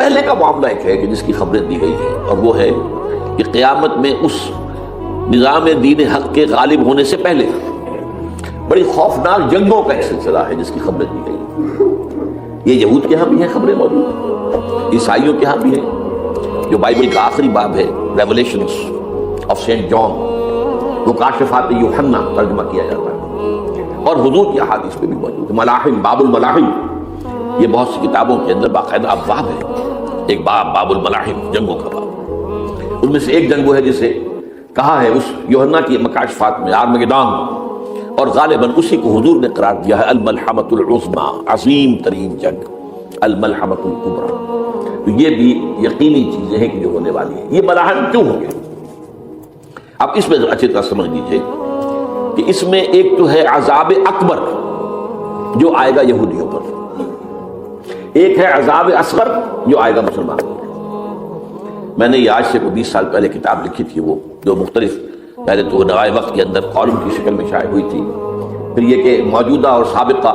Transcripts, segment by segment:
پہلے کا معاملہ ایک ہے کہ جس کی خبریں دی گئی ہیں، اور وہ ہے کہ قیامت میں اس نظام دین حق کے غالب ہونے سے پہلے بڑی خوفناک جنگوں کا ایک سلسلہ ہے جس کی خبریں دی گئی ہیں۔ یہ یہود کے ہاں بھی ہیں خبریں موجود، عیسائیوں کے ہاں بھی ہیں، جو بائبل کا آخری باب ہے ریولیشنز آف سینٹ جان، مکاشفات یوحنا ترجمہ کیا جاتا ہے، اور حضور کی احادیث میں بھی موجود ہے۔ ملاحم، باب الملاحم، یہ بہت سی کتابوں کے اندر باقاعدہ ابواب ہے، ایک باب الملاحم، جنگوں کا باب۔ ان میں سے ایک جنگ وہ ہے جسے کہا ہے اس یوحنا کی مکاشفات میں آرمگدان، اور غالباً اسی کو حضور نے قرار دیا ہے الملحمۃ العظمیٰ، عظیم ترین جنگ، الملحمۃ الکبریٰ۔ تو یہ بھی یقینی چیزیں ہیں کہ جو ہونے والی ہیں۔ یہ ملاحم کیوں ہوں گے؟ اب اس میں اچھی طرح سمجھ لیجیے کہ اس میں ایک تو ہے عذاب اکبر جو آئے گا یہودیوں پر، ایک ہے عذاب اصغر جو آئے گا مسلمانوں پر۔ میں نے یہ آج سے 20 سال پہلے کتاب لکھی تھی، وہ جو مختلف، پہلے تو نوائے وقت کے اندر کالم کی شکل میں شائع ہوئی تھی، پھر یہ کہ موجودہ اور سابقہ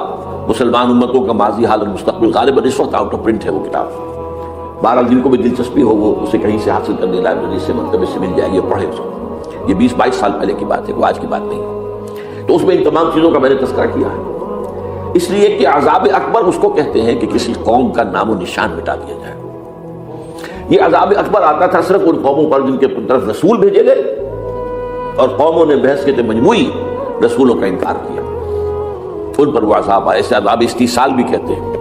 مسلمان امتوں کا ماضی، حال اور مستقبل، غالباً اس وقت آؤٹ آف پرنٹ ہے وہ کتاب۔ بہرحال جن کو بھی دلچسپی ہو وہ اسے کہیں سے حاصل کرنے، لائبریری سے، مکتبے سے مل جائے گی، پڑھے اس کو۔ یہ 20-22 سال پہلے کی بات ہے، وہ آج کی بات نہیں۔ تو اس میں ان تمام چیزوں کا میں نے تذکرہ کیا ہے، اس لیے کہ عذاب اکبر اس کو کہتے ہیں کہ کسی قوم کا نام و نشان مٹا دیا جائے۔ یہ عذاب اکبر آتا تھا صرف ان قوموں پر جن کے طرف رسول بھیجے گئے اور قوموں نے بحثیت مجموعی رسولوں کا انکار کیا، ان پر وہ عذاب آئے، اسے عذاب استیصال بھی کہتے ہیں۔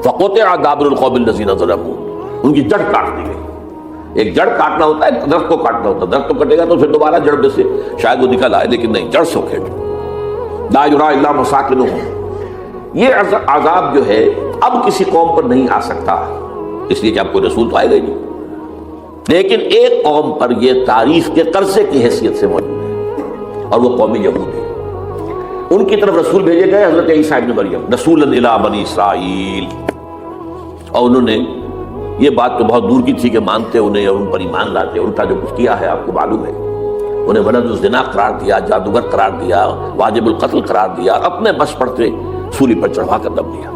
فقطع دابر القوم الذین ظلموا، ان کی جڑ کاٹ دی گئی۔ ایک جڑ کاٹنا ہوتا ہے، درخت کو کاٹنا ہوتا ہے، درخت کو کٹے گا تو پھر دوبارہ جڑ میں سے شاید وہ نکل آئے، لیکن نہیں، جڑ سے کھینچ۔ لا یری الا مساکنہم، یہ عذاب جو ہے اب کسی قوم پر نہیں آ سکتا، اس لیے کہ اب کوئی رسول تو آئے گا ہی نہیں، لیکن ایک قوم پر یہ تاریخ کے قرضے کی حیثیت سے موجود ہے، اور وہ قوم یہود ہے۔ ان کی طرف رسول بھیجے گئے حضرت عیسیٰ ابن مریم، رسولا الی بنی اسرائیل، اور انہوں نے یہ بات تو بہت دور کی تھی کہ مانتے انہیں اور ان پر ایمان لاتے، ان کا جو کچھ کیا ہے آپ کو معلوم ہے، انہیں ولد الزنا قرار دیا، جادوگر قرار دیا، واجب القتل قرار دیا، اپنے بس پڑتے سولی پر چڑھوا کر دم دیا۔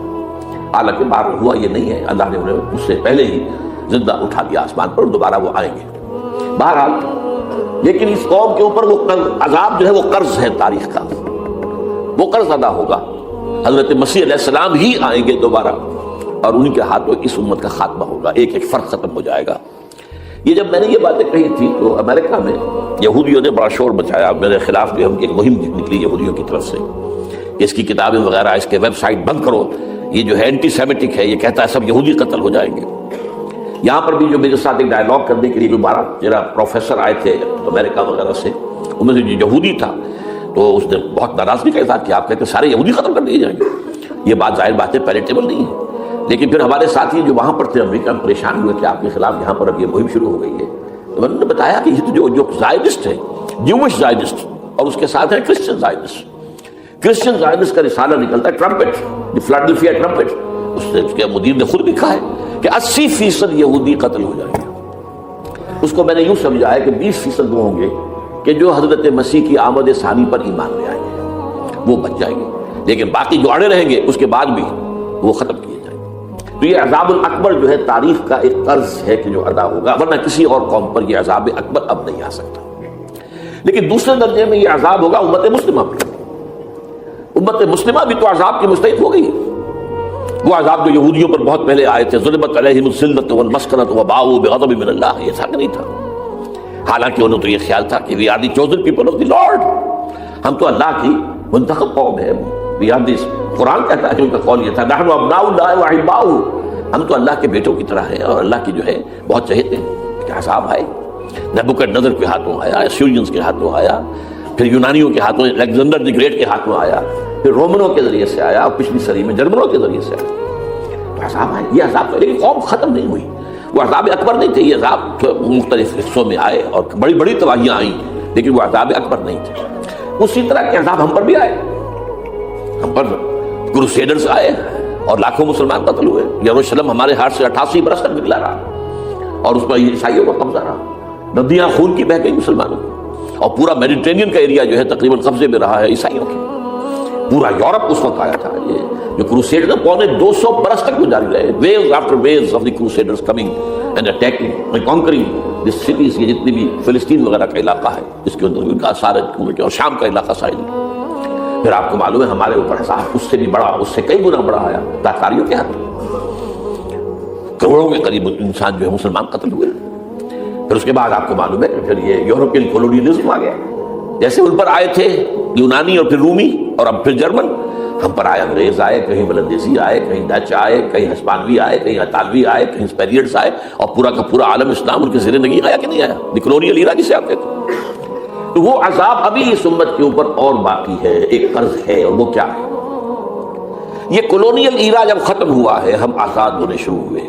حالانکہ بار ہوا یہ نہیں ہے، اللہ نے انہیں اس سے پہلے ہی زندہ اٹھا دیا آسمان پر، دوبارہ وہ آئیں گے بہرحال۔ لیکن اس قوم کے اوپر وہ عذاب جو ہے وہ قرض ہے تاریخ کا، وہ قرض ادا ہوگا۔ حضرت مسیح علیہ السلام ہی آئیں گے دوبارہ، اور ان کے ہاتھوں اس امت کا خاتمہ ہوگا، ایک ایک فرق ختم ہو جائے گا۔ یہ جب میں نے یہ باتیں کہی تھی تو امریکہ میں یہودیوں نے بڑا شور مچایا، میرے خلاف بھی ہم ایک مہم نکلی یہودیوں کی طرف سے کہ اس کی کتابیں وغیرہ، اس کے ویب سائٹ بند کرو، یہ جو ہے اینٹی سیمیٹک ہے، یہ کہتا ہے سب یہودی قتل ہو جائیں گے۔ یہاں پر بھی جو میرے ساتھ ایک ڈائلاگ کرنے کے لیے جو 12-13 پروفیسر آئے تھے امریکہ وغیرہ سے، ان میں سے جو یہودی تھا تو اس نے بہت ناراضگی کا اظہار کیا، آپ کہتے ہیں سارے یہودی ختم کر دیے جائیں گے۔ یہ بات ظاہر بات ہے پیلیٹیبل نہیں ہے، لیکن پھر ہمارے ساتھی جو وہاں پر تھے امریکہ میں پریشان ہوئے کہ آپ کے خلاف یہاں پر اب یہ مہم شروع ہو گئی ہے۔ تو میں نے بتایا کہ یہ جو زائنسٹ ہے، جوش زائنسٹ، اور اس کے ساتھ ہے کرسچن زائنسٹ۔ کرسچن زائنسٹ کا رسالہ نکلتا ہے ٹرمپٹ، دی فلاڈلفیا ٹرمپٹ، اس کے مدیر نے خود لکھا ہے کہ 80% یہودی قتل ہو جائیں گے۔ اس کو میں نے یوں سمجھا ہے کہ 20% وہ ہوں گے کہ جو حضرت مسیح کی آمد ثانی پر ایمان لے آئیں گے، وہ بچ جائیں گے، لیکن باقی جو اڑے رہیں گے اس کے بعد بھی وہ ختم کیے جائیں گے۔ تو یہ عذاب الاکبر جو ہے تاریخ کا ایک قرض ہے کہ جو ادا ہوگا، ورنہ کسی اور قوم پر یہ عذاب اکبر اب نہیں آ سکتا۔ لیکن دوسرے درجے میں یہ عذاب ہوگا امت مسلمہ پر۔ امت مسلمہ بھی تو عذاب کی مستحق ہو گئی، وہ عذاب جو یہودیوں پر بہت پہلے آئے تھے، ظلمت علیہم الذلۃ والمسکنۃ وباؤوا بغضب من اللہ، یہ تھا کہ نہیں تھا؟ حالانکہ انہوں تو یہ خیال تھا کہ we are the chosen people of the Lord, ہم تو اللہ کی منتخب قوم ہے، وی آر دس، قرآن کہتا ہے کہ ان کا قول یہ تھا نحن ابناء اللہ واحباؤہ، ہم تو اللہ کے بیٹوں کی طرح ہیں اور اللہ کی جو ہے بہت چہیتے ہیں۔ کہ عذاب آئے، نبوکدنضر کے ہاتھوں آیا، اسیرینز کے ہاتھوں آیا، پھر یونانیوں کے ہاتھوں، الیگزینڈر دی گریٹ کے ہاتھوں آیا، پھر رومنوں کے ذریعے سے آیا، اور پچھلی صدی میں جرمنوں کے ذریعے سے آیا۔ تو عذاب آئے، یہ عذاب، لیکن قوم ختم نہیں ہوئی، وہ عذاب اکبر نہیں تھے، یہ عذاب مختلف حصوں میں آئے اور بڑی بڑی تباہیاں آئیں، لیکن وہ عذاب اکبر نہیں تھے۔ اسی طرح کے عذاب ہم پر بھی آئے، ہم پر کروسیڈرز آئے اور لاکھوں مسلمان قتل ہوئے۔ یروشلم ہمارے ہاتھ سے 88 برس تک نکلا رہا، اور اس پر عیسائیوں کا قبضہ رہا، ندیاں خون کی بہہ گئی مسلمانوں کی، اور پورا میڈیٹرینین کا ایریا جو ہے تقریباً قبضے میں رہا ہے عیسائیوں کے۔ پورا یورپ اس وقت آیا تھا، یہ جو کروسیڈر 250 برس تک وہ جاری رہے, waves after waves of the crusaders coming and attacking and conquering this cities. یہ جتنی بھی فلسطین وغیرہ کا علاقہ ہے اس کے اندر ان کا سارے اور شام کا علاقہ ساحلی. پھر آپ کو معلوم ہے ہمارے اوپر حساب اس سے بھی بڑا, اس سے کئی گنا بڑا آیا تاتاریوں کے ہاتھ, کروڑوں کے قریب انسان جو ہے مسلمان قتل ہوئے. پھر اس کے بعد آپ کو معلوم ہے کہ پھر یہ یورپین کولونیلزم آ گیا. جیسے ان پر آئے تھے یونانی اور پھر رومی اور اب پھر جرمن, ہم پر آئے انگریز آئے, کہیں بلندیزی آئے, کہیں ڈچ آئے, کہیں ہسپانوی آئے, کہیں اطالوی آئے, کہیں اسپینیڈز آئے, اور پورا کا پورا عالم اسلام ان کے زیر نگین آیا کہ نہیں آیا. دی کلونیل ایرا جسے آپ کہتے ہیں. تو وہ عذاب ابھی اس امت کے اوپر اور باقی ہے, ایک قرض ہے, اور وہ کیا ہے؟ یہ کلونیل ایرا جب ختم ہوا ہے, ہم آزاد ہونے شروع ہوئے.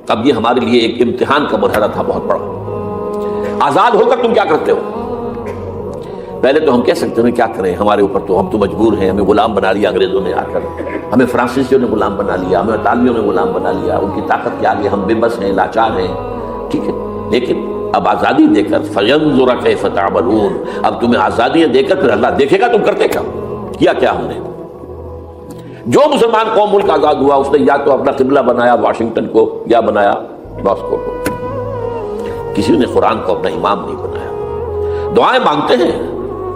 اب یہ ہمارے لیے ایک امتحان کا مرحلہ تھا بہت بڑا. آزاد ہو کر تم کیا کرتے ہو؟ پہلے تو ہم کہہ سکتے ہیں کیا کریں, ہمارے اوپر تو ہم تو مجبور ہیں, ہمیں غلام بنا لیا انگریزوں نے آ کر, ہمیں فرانسیسیوں نے غلام بنا لیا, ہمیں اطالویوں نے غلام بنا لیا, ان کی طاقت کے آگے ہم بے بس ہیں, لاچار ہیں. ٹھیک ہے, لیکن اب آزادی دے کر فَيَنظُرَ كَيْفَ تَعْمَلُونَ, اب تمہیں آزادیاں دے کر پھر اللہ دیکھے گا تم کرتے کیا کیا ہم نے. جو مسلمان قوم ملک آزاد ہوا اس نے یا تو اپنا قبلہ بنایا واشنگٹن کو یا بنایا ماسکو کو. کسی نے قرآن کو اپنا امام نہیں بنایا. دعائیں مانگتے ہیں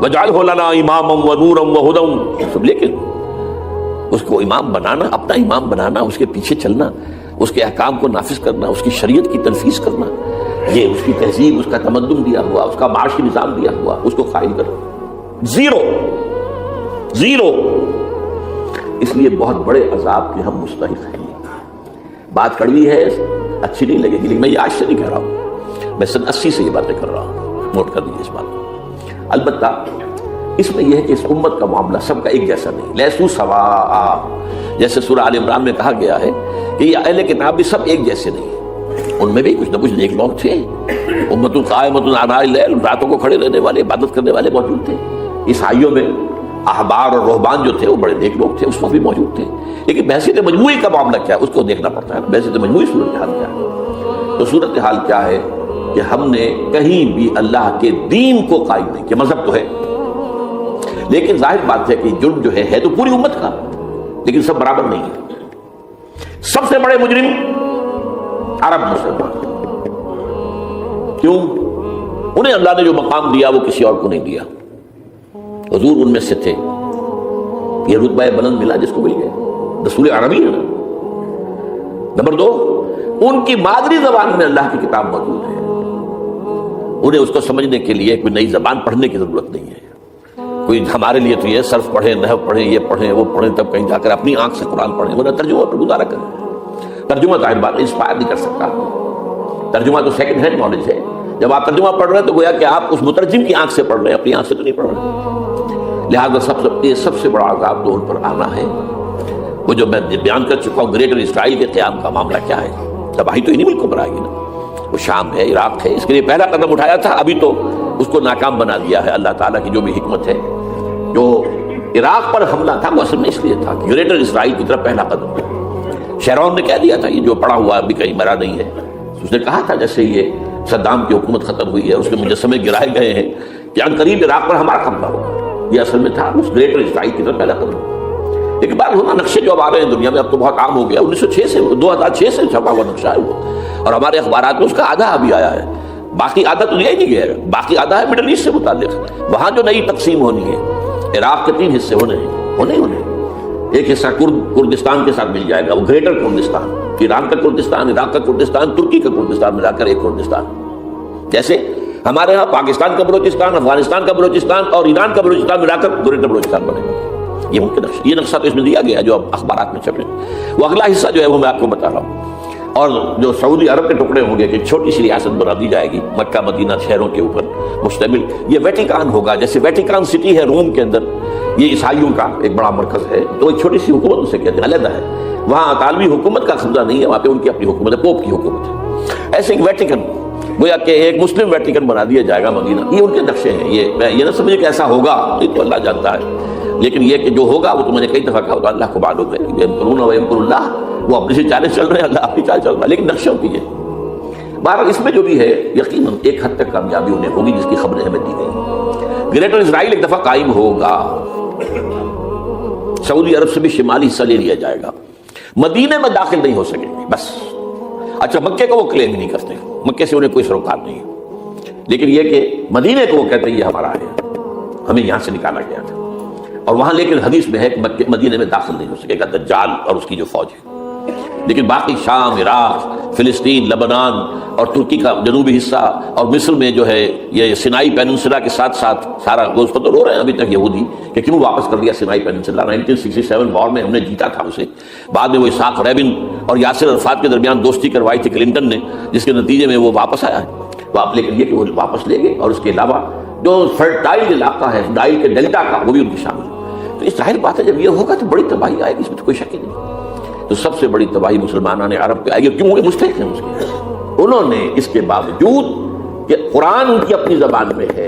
وَجْعَلْهُ لَنَا إِمَامًا وَنُورًا وَهُدًى, لیکن اس کو امام بنانا, اپنا امام بنانا, اس کے پیچھے چلنا, اس کے احکام کو نافذ کرنا, اس کی شریعت کی تنفیذ کرنا, یہ اس کی تہذیب, اس کا تمدن دیا ہوا, اس کا معاشی نظام دیا ہوا, اس کو قائم کرنا. زیرو. اس لیے بہت بڑے عذاب کے ہم مستحق ہیں. بات کڑوی ہے, اچھی نہیں لگے گی, لیکن میں یہ آج سے نہیں کہہ رہا ہوں, میں سن 80 سے یہ باتیں کر رہا ہوں. نوٹ کر دیجیے اس بات کو. البتہ اس میں یہ ہے کہ اس امت کا معاملہ سب کا ایک جیسا نہیں. لیسو سواء, جیسے سورہ آل عمران میں کہا گیا ہے کہ یہ اہل کتاب بھی سب ایک جیسے نہیں, ان میں بھی کچھ نہ کچھ نیک لوگ تھے. امت قائمۃ آناء اللیل, راتوں کو کھڑے رہنے والے, عبادت کرنے والے موجود تھے. عیسائیوں میں احبار اور رہبان جو تھے وہ بڑے نیک لوگ تھے, اس وقت بھی موجود تھے. لیکن بحثیت مجموعی کا معاملہ کیا ہے اس کو دیکھنا پڑتا ہے. بحثیت مجموعی صورتحال کیا ہے؟ تو صورتحال کیا ہے کہ ہم نے کہیں بھی اللہ کے دین کو قائم نہیں کیا. مذہب تو ہے, لیکن ظاہر بات ہے کہ جرم جو ہے تو پوری امت کا, لیکن سب برابر نہیں ہے. سب سے بڑے مجرم عرب مسلمان. کیوں؟ انہیں اللہ نے جو مقام دیا وہ کسی اور کو نہیں دیا. حضور ان میں سے تھے, یہ رتبہ بلند ملا جس کو مل گیا, رسول عربی ہے نا. نمبر 2, ان کی مادری زبان میں اللہ کی کتاب موجود ہے, انہیں اس کو سمجھنے کے لیے کوئی نئی زبان پڑھنے کی ضرورت نہیں ہے. کوئی ہمارے لیے تو یہ صرف پڑھیں, نحو پڑھیں, یہ پڑھیں, وہ پڑھیں, تب کہیں جا کر اپنی آنکھ سے قرآن پڑھیں, ورنہ ترجمہ پر گزارا کریں. ترجمہ ظاہر بات انسپائر نہیں کر سکتا. ترجمہ تو سیکنڈ ہینڈ نالج ہے. جب آپ ترجمہ پڑھ رہے ہیں تو گویا کہ آپ اس مترجم کی آنکھ سے پڑھ رہے ہیں, اپنی آنکھ سے تو نہیں پڑھ رہے. لہٰذا سب سے بڑا عذاب تو ان پر آنا ہے. وہ جو میں بیان کر چکا ہوں گریٹر اسرائیل کے قیام کا معاملہ کیا ہے, تباہی تو انہی ملکوں پر آئے گی نا. وہ شام ہے, عراق ہے, اس کے لیے پہلا قدم اٹھایا تھا, ابھی تو اس کو ناکام بنا دیا ہے. اللہ تعالیٰ کی جو بھی حکمت ہے, جو عراق پر حملہ تھا وہ اصل میں اس لیے تھا کہ گریٹر اسرائیل کی طرف پہلا قدم تھا. شیرون نے کہہ دیا تھا, یہ جو پڑا ہوا ابھی کہیں مرا نہیں ہے. اس نے کہا تھا جیسے یہ صدام کی حکومت ختم ہوئی ہے, اس کے مجسمے گرائے گئے ہیں, کہ ان قریب عراق پر ہمارا قبضہ ہوگا. یہ اصل میں تھا اس گریٹر اسرائیل کی طرف پہلا قدم. لیکن بات ہونا نقشے جو اب آ رہے ہیں دنیا میں, اب تو بہت عام ہو گیا. 1906 سے 2006 سے چھپا ہوا نقشہ ہے وہ, اور ہمارے اخبارات میں اس کا آدھا ابھی آیا ہے. باقی آدھا تو دیا ہی نہیں گیا ہے. باقی آدھا ہے مڈل ایسٹ سے متعلق. وہاں جو نئی تقسیم ہونی ہے, عراق کے 3 حصے ہونے ہیں. ایک حصہ کردستان کے ساتھ مل جائے گا, وہ گریٹر کردستان, ایران کا کردستان, عراق کا کردستان, ترکی کا کردستان ملا کر ایک کردستان. جیسے ہمارے ہاں پاکستان کا بلوچستان, افغانستان کا بلوچستان اور ایران کا بلوچستان ملا کر گریٹر بلوچستان بنے گا. یہ ممکن نقشہ, یہ نقشہ تو اس میں دیا گیا جو اب اخبارات میں چھپے. وہ اگلا حصہ جو ہے وہ میں آپ کو بتا رہا ہوں. اور جو سعودی عرب کے ٹکڑے ہوں گے کہ چھوٹی سی ریاست بنا دی جائے گی مکہ مدینہ شہروں کے اوپر مشتمل. یہ ویٹیکان ہوگا, جیسے ویٹیکان سٹی ہے روم کے اندر, یہ عیسائیوں کا ایک بڑا مرکز ہے, تو ایک چھوٹی سی حکومت اسے کہتے ہیں, علیحدہ ہے. وہاں اطالوی حکومت کا قبضہ نہیں ہے, وہاں پہ ان کی اپنی حکومت ہے, پوپ کی حکومت ہے. ایسے ایک ویٹیکن, گویا کہ ایک مسلم ویٹیکن بنا دیا جائے گا مدینہ. یہ ان کے نقشے ہیں. یہ نہ سمجھے کہ ایسا ہوگا, یہ تو اللہ جانتا ہے, لیکن یہ کہ جو ہوگا وہ تو میں نے کئی دفعہ کہا تو اللہ کو معلوم ہے. یمکرون و یمکر اللہ, وہ اپنی سی چالیں چل رہے ہیں, اللہ اپنی چال چل رہا ہے, لیکن نقشوں کی ہے. بہرحال اس میں جو بھی ہے یقیناً ایک حد تک کامیابی انہیں ہوگی جس کی خبریں ہمیں دی گئی. گریٹر اسرائیل ایک دفعہ قائم ہوگا, سعودی عرب سے بھی شمالی حصہ لے لیا جائے گا، مدینے میں داخل نہیں ہو سکیں گے بس۔ اچھا مکے کو وہ کلیم نہیں کرتے، مکے سے انہیں کوئی سروکار نہیں ہے، لیکن یہ کہ مدینے کو وہ کہتے ہیں یہ ہمارا ہے، ہمیں یہاں سے نکالا گیا تھا، اور وہاں لیکن حدیث میں ہے کہ مدینے میں داخل نہیں ہو سکے گا دجال اور اس کی جو فوج ہے۔ لیکن باقی شام، عراق، فلسطین، لبنان اور ترکی کا جنوبی حصہ اور مصر میں جو ہے یہ سینائی پیننسلا کے ساتھ ساتھ سارا گوشت تو رو رہے ہیں ابھی تک یہودی کہ کیوں واپس کر دیا سینائی پیننسلا۔ 1967 وار میں ہم نے جیتا تھا اسے، بعد میں وہ اسحاق ریبن اور یاسر عرفات کے درمیان دوستی کروائی تھی کلنٹن نے، جس کے نتیجے میں وہ واپس آیا ہے۔ لیکن یہ کہ وہ واپس لے گئے، اور اس کے علاوہ جو فرٹائل علاقہ ہے نائل کے ڈیلٹا کا وہ بھی ان کی شامل ہے۔ تو اس ظاہر بات ہے جب یہ ہوگا تو بڑی تباہی آئے گی، اس میں تو کوئی شک ہی نہیں۔ تو سب سے بڑی تباہی مسلمانان عرب پہ آئے گی، کیوں؟ وہ مستحق ہیں اس کے، انہوں نے اس کے باوجود کہ قرآن ان کی اپنی زبان میں ہے،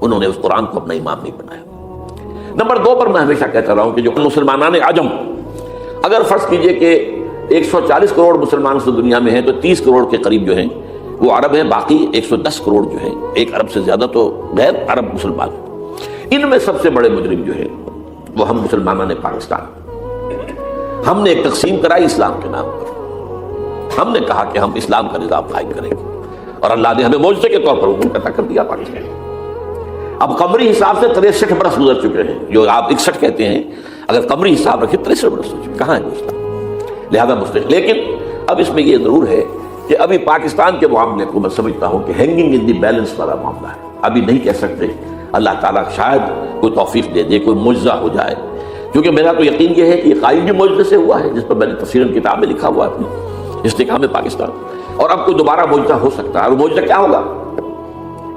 انہوں نے اس قرآن کو اپنا امام نہیں بنایا۔ نمبر 2 پر میں ہمیشہ کہتا رہا ہوں کہ جو مسلمانان عجم، اگر فرض کیجئے کہ 140 کروڑ مسلمان اس دنیا میں ہیں تو 30 کروڑ کے قریب جو ہیں وہ عرب ہیں، باقی 110 کروڑ جو ہیں، 1 ارب سے زیادہ تو غیر عرب مسلمان ہیں۔ ان میں سب سے بڑے مجرم جو ہیں وہ ہم مسلمانان پاکستان۔ ہم نے ایک تقسیم کرائی اسلام کے نام پر، ہم نے کہا کہ ہم اسلام کا نظام قائم کریں گے، اور اللہ نے ہمیں معجزے کے طور پر حکم عطا کر دیا پاکستان۔ اب قمری حساب سے 63 برس گزر چکے ہیں، جو آپ 61 کہتے ہیں، اگر قمری حساب رکھے 63 برس ہو چکے، کہاں ہے اسلام؟ لہذا مستحق۔ لیکن اب اس میں یہ ضرور ہے کہ ابھی پاکستان کے معاملے کو میں سمجھتا ہوں کہ ہینگنگ ان دی بیلنس والا معاملہ ہے، ابھی نہیں کہہ سکتے۔ اللہ تعالیٰ شاید کوئی توفیق دے دے، کوئی معجزہ ہو جائے، کیونکہ میرا تو یقین یہ ہے کہ یہ قائم بھی معجزے سے ہوا ہے، جس پر میں نے تفسیر کتاب میں لکھا ہوا ہے اپنی استحکام پاکستان، اور اب کوئی دوبارہ معجزہ ہو سکتا ہے۔ اور معجزہ کیا ہوگا؟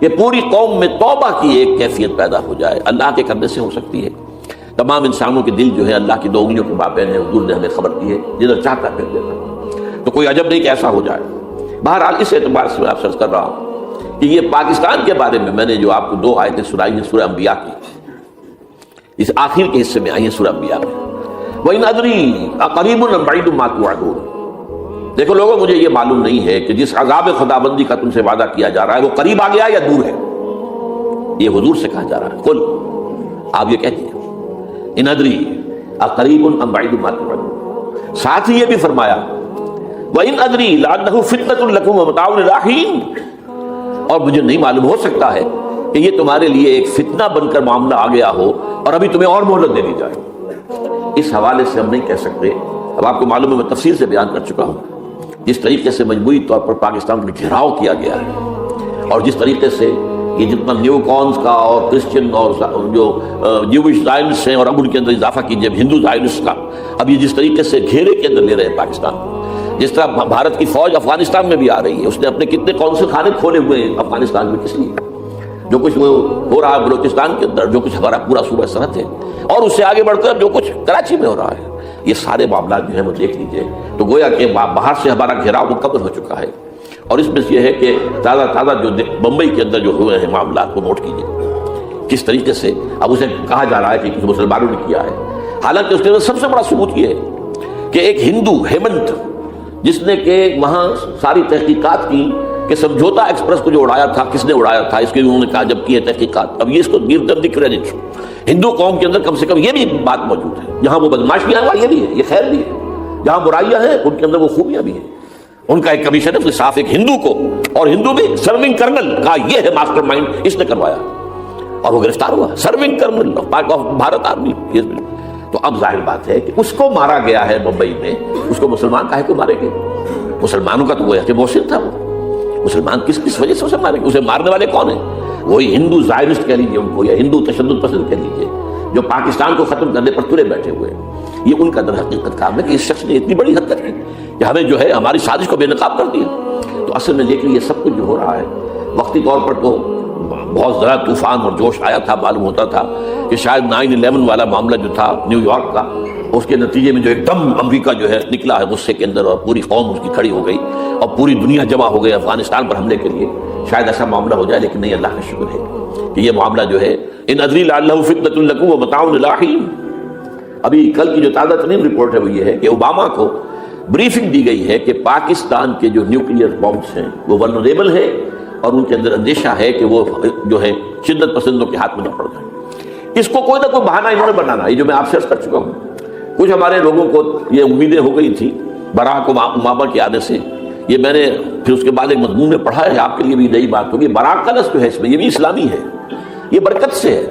کہ پوری قوم میں توبہ کی ایک کیفیت پیدا ہو جائے، اللہ کے کرنے سے ہو سکتی ہے۔ تمام انسانوں کے دل جو ہے اللہ کی 2 انگلیوں کے مابین ہے، حضور نے ہمیں خبر دی ہے، جدھر چاہتا ہے پھر دیتا، تو کوئی عجب نہیں کہ ایسا ہو جائے۔ بہرحال اس اعتبار سے میں آپ سے عرض کر رہا ہوں کہ یہ پاکستان کے بارے میں نے جو آپ کو 2 آیتیں سنائی ہیں سورہ انبیاء کی، اس آخر کے حصے میں آئی ہیں سورہ انبیاء میں، وَإِنْ أَدْرِي أَقَرِيبٌ أَمْ بَعِيدٌ مَا تُوعَدُونَ۔ دیکھو لوگوں، مجھے یہ معلوم نہیں ہے کہ جس عذاب خداوندی کا تم سے وعدہ کیا جا رہا ہے وہ قریب آ گیا یا دور ہے۔ یہ حضور سے کہا جا رہا ہے، قل، آپ یہ کہتے ہیں إِنْ أَدْرِي أَقَرِيبٌ أَمْ بَعِيدٌ مَا تُوعَدُونَ۔ ساتھ ہی یہ بھی فرمایا وَإِنْ أَدْرِي لَعَلَّهُ فِتْنَةٌ لَكُمْ وَمَتَاعٌ إِلَىٰ حِينٍ، اور مجھے نہیں معلوم، ہو سکتا ہے کہ یہ تمہارے لیے ایک فتنہ بن کر معاملہ آ گیا ہو اور ابھی تمہیں اور مہلت دے دی جائے۔ اس حوالے سے ہم نہیں کہہ سکتے، اب آپ کو معلوم ہے میں تفصیل سے بیان کر چکا ہوں جس طریقے سے مجموعی طور پر پاکستان کا گھیراؤ کیا گیا ہے، اور جس طریقے سے یہ جتنا نیو کونز کا اور کرسچن اور جو جیوش زائنسٹ ہیں، اور اب ان کے اندر اضافہ کیجیے ہندو زائنسٹ کا، اب یہ جس طریقے سے گھیرے کے اندر لے رہے ہیں پاکستان، جس طرح بھارت کی فوج افغانستان میں بھی آ رہی ہے، اس نے اپنے کتنے قونصل خانے کھولے ہوئے ہیں افغانستان میں، کس لیے؟ جو کچھ وہ ہو رہا ہے بلوچستان کے اندر، جو کچھ ہمارا پورا صوبہ سرحد ہے، اور اس سے آگے بڑھ کر جو کچھ کراچی میں ہو رہا ہے، یہ سارے معاملات جو ہیں وہ دیکھ لیجئے تو گویا کہ باہر سے ہمارا گھیراؤ مکمل ہو چکا ہے۔ اور اس میں یہ ہے کہ تازہ جو بمبئی کے اندر جو ہوئے ہیں معاملات کو نوٹ کیجئے، کس طریقے سے اب اسے کہا جا رہا ہے کہ کسی مسلمانوں نے کیا ہے، حالانکہ اس کے اندر سب سے بڑا ثبوت یہ ہے کہ ایک ہندو ہیمنت، جس نے کہ وہاں ساری تحقیقات کی کہ سمجھوتا ایکسپریس کو جو اڑایا تھا کس نے اڑایا تھا، اس کے انہوں نے کہا جب کی ہے تحقیقات، اب یہ اس کو گیو دم دی کریڈٹ۔ ہندو قوم کے اندر کم سے کم یہ بھی بات موجود ہے، جہاں وہ بدماشیاں ہیں یہ بھی ہے، یہ خیر بھی ہے، جہاں برائیاں ہیں ان کے اندر وہ خوبیاں بھی ہیں۔ ان کا ایک کمیشن ہے صاف ایک ہندو کو، اور ہندو بھی سرونگ کرنل کا یہ ہے ماسٹر مائنڈ، اس نے کروایا اور وہ گرفتار ہوا، serving kernel of Bharat army. تو اب ظاہر بات ہے کہ اس کو مارا گیا ہے بمبئی میں، اس کو مسلمان کاہے کو مارے گئے؟ مسلمانوں کا تو وہ کہ محسن تھا، وہ مسلمان کس وجہ سے اسے مارے گئے؟ اسے مارنے والے کون ہیں؟ وہی ہندو زائنسٹ کہہ لیجیے ان کو، یا ہندو تشدد پسند کہہ لیجیے، جو پاکستان کو ختم کرنے پر تلے بیٹھے ہوئے ہیں۔ یہ ان کا در حقیقت کام ہے کہ اس شخص نے اتنی بڑی حرکت کی کہ ہمیں جو ہے ہماری سازش کو بے نقاب کر دیا۔ تو اصل میں لیکن یہ سب کچھ جو ہو رہا ہے وقتی طور پر تو بہت ذرا طوفان اور جوش آیا تھا، معلوم ہوتا تھا کہ شاید 9/11 والا معاملہ جو تھا نیو یارک کا، اس کے نتیجے میں جو ایک دم امریکہ جو ہے نکلا ہے غصے کے اندر، اور پوری قوم اس کی کھڑی ہو گئی اور پوری دنیا جمع ہو گئی افغانستان پر حملے کے لیے، شاید ایسا معاملہ ہو جائے، لیکن نہیں، اللہ کا شکر ہے کہ یہ معاملہ جو ہے ان ادری لعلہ فتنۃ لکم ومتاع الی حین۔ ابھی کل کی جو تازہ ترین رپورٹ ہے وہ یہ ہے کہ اوباما کو بریفنگ دی گئی ہے کہ پاکستان کے جو نیوکلیئر بامز ہیں وہ ولنریبل ہیں، اور ان کے اندر اندیشہ ہے کہ وہ جو ہے شدت پسندوں کے ہاتھ میں نہ پڑ جائیں۔ اس کو کوئی نہ کوئی بہانہ انہوں نے بنانا. یہ جو میں آپ سے عرض کر چکا ہوں, کچھ ہمارے لوگوں کو یہ امیدیں ہو گئی تھی براک اوباما کے آنے سے. یہ میں نے پھر اس کے بعد ایک مضمون میں پڑھا ہے, آپ کے لیے بھی نئی بات ہوگی. براک کا لفظ جو ہے اس میں, یہ بھی اسلامی ہے, یہ برکت سے ہے.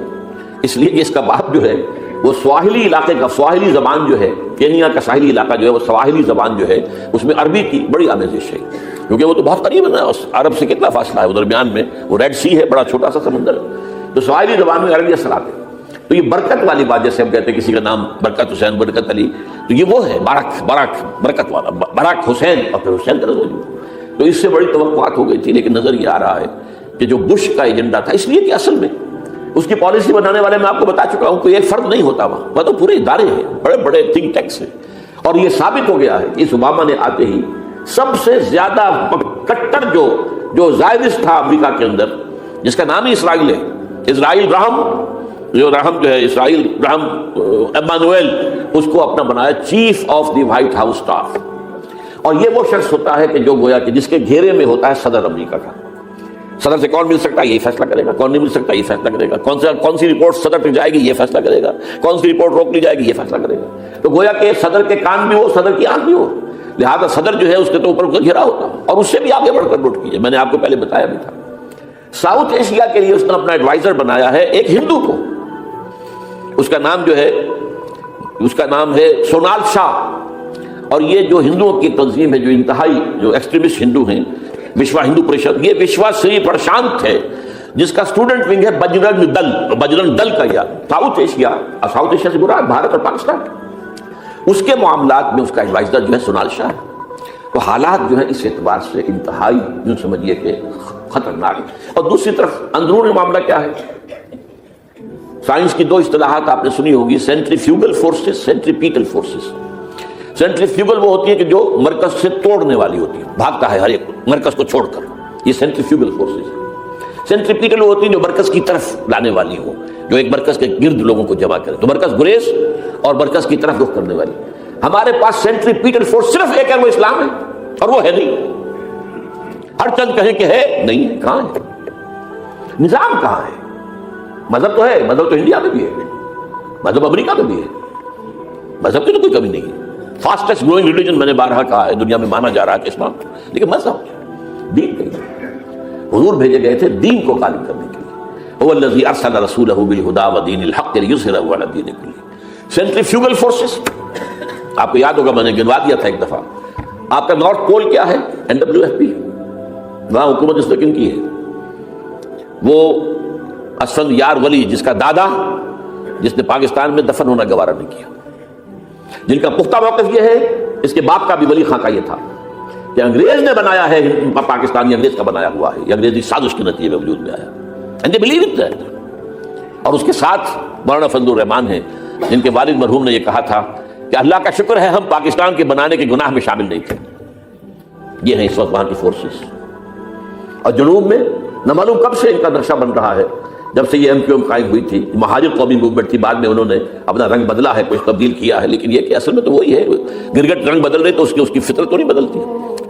اس لیے کہ اس کا باپ جو ہے وہ سواحلی علاقے کا, سواحلی زبان جو ہے, کینیا کا ساحلی علاقہ جو ہے وہ سواحلی زبان جو ہے اس میں عربی کی بڑی آمیزش ہے, کیونکہ وہ تو بہت قریب ہے نا, عرب سے کتنا فاصلہ ہے, وہ درمیان میں وہ ریڈ سی ہے, بڑا چھوٹا سا سمندر ہے, تو سواحلی زبان میں عربی اثرات ہے. تو یہ برکت والی بات, جیسے ہم کہتے ہیں کسی کا نام برکت حسین, برکت علی, تو یہ وہ ہے براک برکت والا, براک حسین اور پھر حسین کا نظر. تو اس سے بڑی توقعات ہو گئی تھی, لیکن نظر یہ آ رہا ہے کہ جو بش کا ایجنڈا تھا, اس لیے کہ اصل میں اس کی پالیسی بنانے والے میں آپ کو بتا چکا ہوں کوئی ایک فرد نہیں ہوتا وہاں, وہ تو پورے ادارے ہیں, بڑے بڑے تھنک ٹینکس ہیں. اور یہ ثابت ہو گیا ہے کہ اس اوباما نے آتے ہی سب سے زیادہ کٹر جو زائرس تھا امریکہ کے اندر, جس کا نام ہی اسرائیل ہے, اسرائیل رحم جو ہے اسرائیل رحم ایمانویل, اس کو اپنا بنایا chief of the white house staff. اور یہ وہ شخص ہوتا ہے کہ جو گویا کہ جس کے گھیرے میں ہوتا ہے صدر امریکہ کا. صدر سے کون مل سکتا ہے, یہی فیصلہ کرے گا, کون نہیں مل سکتا, یہ فیصلہ کرے گا, کون سی رپورٹ صدر تک جائے گی, یہ فیصلہ کرے گا, کون سی رپورٹ روک لی جائے گی, یہ فیصلہ کرے گا. تو گویا کہ صدر کے کان بھی ہو, صدر کی آنکھ بھی ہو, لہذا صدر جو ہے اس کے تو اوپر گھیرا ہوتا, اور اس سے بھی آگے بڑھ کر نوٹ کیجیے, میں نے آپ کو پہلے بتایا بھی تھا, ساؤتھ ایشیا کے لیے اس نے اپنا ایڈوائزر بنایا ہے ایک ہندو کو. اس کا نام ہے سونال شاہ. اور یہ جو ہندوؤں کی تنظیم ہے, جو انتہائی جو ایکسٹریمسٹ ہندو ہیں, وشوا ہندو پریشد, یہ وشوا سری پرشانت ہے, جس کا اسٹوڈنٹ ونگ ہے بجرنگ دل کا. یا ساؤتھ ایشیا سے برا بھارت اور پاکستان, اس کے معاملات میں اس کا ایڈوائزر جو ہے سونال شاہ ہے. تو حالات جو ہے اس اعتبار سے انتہائی یوں سمجھیے کہ خطرناک. اور دوسری طرف اندرون معاملہ کیا ہے, سائنس کی دو اصطلاحات آپ نے سنی ہوگی, centrifugal forces, centripetal forces. Centrifugal وہ ہوتی ہے کہ جو مرکز سے توڑنے والی ہوتی ہے, بھاگتا ہے ہر ایک مرکز کو چھوڑ کر, یہ سینٹریفیوگل فورسز ہے. سینٹریپیٹل وہ ہوتی ہے جو مرکز کی طرف لانے والی ہو, جو ایک مرکز کے گرد لوگوں کو جمع کرے, تو مرکز گریز اور مرکز کی طرف رخ کرنے والی. ہمارے پاس سینٹریپیٹل فورس صرف ایک ہے, وہ اسلام ہے, اور وہ ہے نہیں. ہر چند کہیں کہ ہے, نہیں ہے, کہاں ہے, نظام کہاں ہے. مذہب تو ہے, مذہب تو انڈیا میں بھی ہے, مذہب امریکہ میں بھی ہے, مذہب کی تو کوئی کمی نہیں ہے. فاسٹسٹ گروئنگ ریلیجن میں نے بارہا کہا ہے, دنیا میں مانا جا رہا ہے کہ اسلام, لیکن مذہب دین نہیں. حضور بھیجے گئے تھے دین کو غالب کرنے کے لیے. هو الذی ارسل رسولہ بالہدی ودین الحق لیظہرہ علی الدین کلہ. سینٹریفیوگل فورسز آپ کو یاد ہوگا, میں نے گنوا دیا تھا ایک دفعہ. آپ کا نارتھ پول کیا ہے, NWFP, وہاں حکومت اس وقت کی ہے. وہ اسفند یار ولی, جس کا دادا, جس نے پاکستان میں دفن ہونا گوارا نہیں کیا, جن کا پختہ موقف یہ ہے, اس کے باپ کا بھی ولی خان کا یہ تھا کہ انگریز نے بنایا ہے پاکستان, یہ انگریز کا بنایا ہوا ہے, یہ انگریزی سازش کے نتیجے میں وجود میں آیا, and they believe it that. اور اس کے ساتھ مولانا فضل الرحمان ہیں, جن کے والد مرحوم نے یہ کہا تھا کہ اللہ کا شکر ہے ہم پاکستان کے بنانے کے گناہ میں شامل نہیں تھے. یہ ہیں اس وقت وہاں کی فورسز. اور جنوب میں نہ معلوم کب سے ان کا نقشہ بن رہا ہے, جب سے یہ MQM قائم ہوئی تھی, مہاجر قومی موومنٹ تھی, بعد میں انہوں نے اپنا رنگ بدلا ہے, کچھ تبدیل کیا ہے, لیکن یہ کہ اصل میں تو وہی ہے. گرگٹ رنگ بدل رہے تو اس کی فطرت تو نہیں بدلتی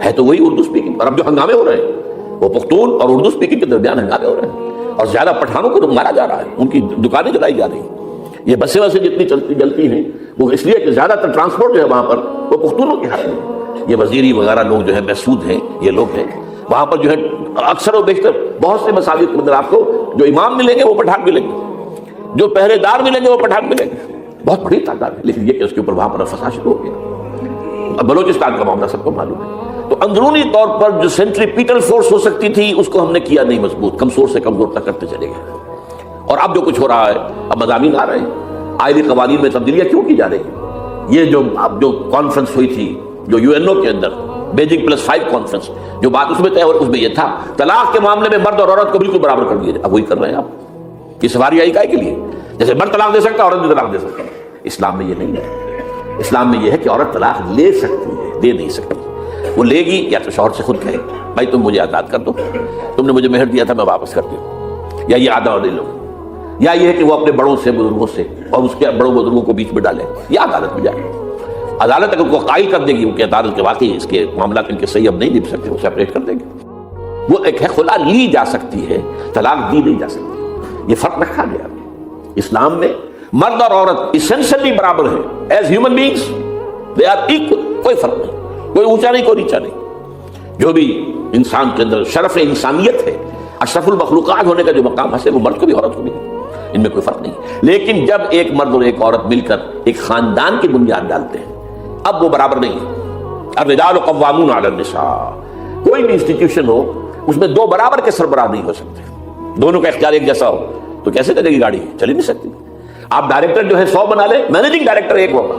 ہے, تو وہی اردو اسپیکنگ. اور اب جو ہنگامے ہو رہے ہیں وہ پختون اور اردو اسپیکنگ کے درمیان ہنگامے ہو رہے ہیں, اور زیادہ پٹھانوں کو مارا جا رہا ہے, ان کی دکانیں جلائی جا رہی ہیں. یہ بسیں وسیں جتنی جلتی ہیں وہ اس لیے کہ زیادہ تر ٹرانسپورٹ جو ہے وہاں پر وہ پختونوں کے ہاتھ میں. یہ وزیری وغیرہ لوگ جو ہے محسود ہیں, یہ لوگ ہیں وہاں پر جو ہے اکثر و بیشتر بہت سے مساجد کے اندر آپ کو جو امام ملیں گے وہ پٹھان ملیں گے, جو پہرے دار ملیں گے وہ پٹھان ملیں گے, بہت بڑی تعداد ہے. لیکن یہ کہ اس کے اوپر وہاں پر فساد شروع ہو گیا. اب بلوچستان کا معاملہ سب کو معلوم ہے. تو اندرونی طور پر جو سینٹریپیٹل فورس ہو سکتی تھی اس کو ہم نے کیا نہیں مضبوط, کمزور سے کمزور تک کرتے چلے گئے. اور اب جو کچھ ہو رہا ہے, اب مضامین آ رہے ہیں, آئلی قوانین میں تبدیلیاں کیوں کی جا رہی ہیں. یہ جو اب جو کانفرنس ہوئی تھی جو UNO کے اندر, بیجنگ +5 کانفرنس, جو بات اس میں طے اور اس میں یہ تھا طلاق کے معاملے میں مرد اور عورت کو بالکل برابر کر دیا جائے. اب وہی کر رہے ہیں آپ. یہ سفاری آئی کائے کے لیے, جیسے مرد طلاق دے سکتا ہے عورت بھی طلاق دے سکتا ہے. اسلام میں یہ نہیں ہے. اسلام میں یہ ہے کہ عورت طلاق لے سکتی ہے, دے نہیں سکتی. وہ لے گی یا تو شوہر سے خود کہے بھائی تم مجھے آزاد کر دو, تم نے مجھے مہر دیا تھا میں واپس کر دوں, یا یہ آدھا لے لو, یا یہ ہے کہ وہ اپنے بڑوں سے بزرگوں سے اور اس کے بڑوں بزرگوں کو بیچ میں ڈالے, یا عدالت میں جائے. عدالت اگر کو قائل کر دے گی کہ عدالت کے واقعی اس کے معاملات ان کے صحیح اب نہیں نبھ سکتے, وہ سیپریٹ کر دے گی. وہ ایک ہے خلا لی جا سکتی ہے, طلاق دی نہیں جا سکتی. یہ فرق رکھا گیا. اسلام میں مرد اور عورت اسینشلی برابر ہیں. As human beings they are equal. کوئی فرق نہیں, کوئی اونچا نہیں کوئی نیچا نہیں. جو بھی انسان کے اندر شرف انسانیت ہے, اشرف المخلوقات ہونے کا جو مقام حاصل ہے, وہ مرد کو بھی عورت کو بھی, ان میں کوئی فرق نہیں. لیکن جب ایک مرد اور ایک عورت مل کر ایک خاندان کی بنیاد ڈالتے ہیں, اب وہ برابر نہیں ہے. الرجال قوامون علی النساء. کوئی بھی انسٹیٹیوشن ہو اس میں دو برابر کے سربراہ نہیں ہو سکتے. دونوں کا اختیار ایک جیسا ہو تو کیسے چلے گی گاڑی؟ چل ہی نہیں سکتی. آپ ڈائریکٹر جو ہے 100 بنا لیں, مینیجنگ ڈائریکٹر ایک ہوگا,